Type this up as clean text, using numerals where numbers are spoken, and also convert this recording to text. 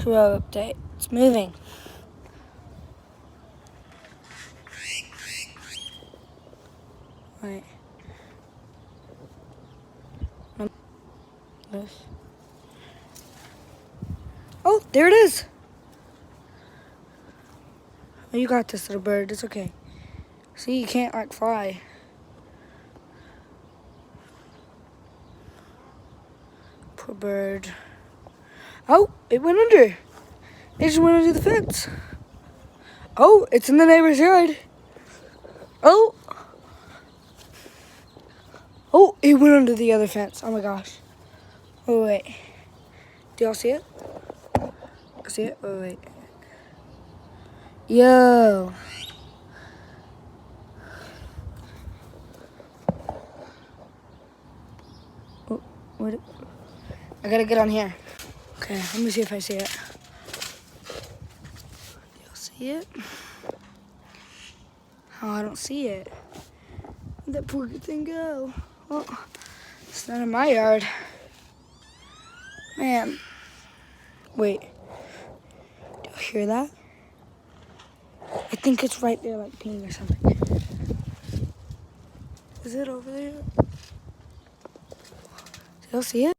Row update. It's moving. Wait. This. Oh, there it is. Oh, you got this, little bird. It's okay. See, you can't like fly. Poor bird. Oh, it went under. It just went under the fence. Oh, it's in the neighbor's yard. Oh. Oh, it went under the other fence. Oh my gosh. Oh, wait. Do y'all see it? See it? Oh, wait. Yo. Oh, what? I gotta get on here. Okay, let me see if I see it. Do y'all see it? Oh, I don't see it. Where'd that poor thing go? Oh, it's not in my yard. Man. Wait. Do you hear that? I think it's right there, like peeing or something. Is it over there? Do y'all see it?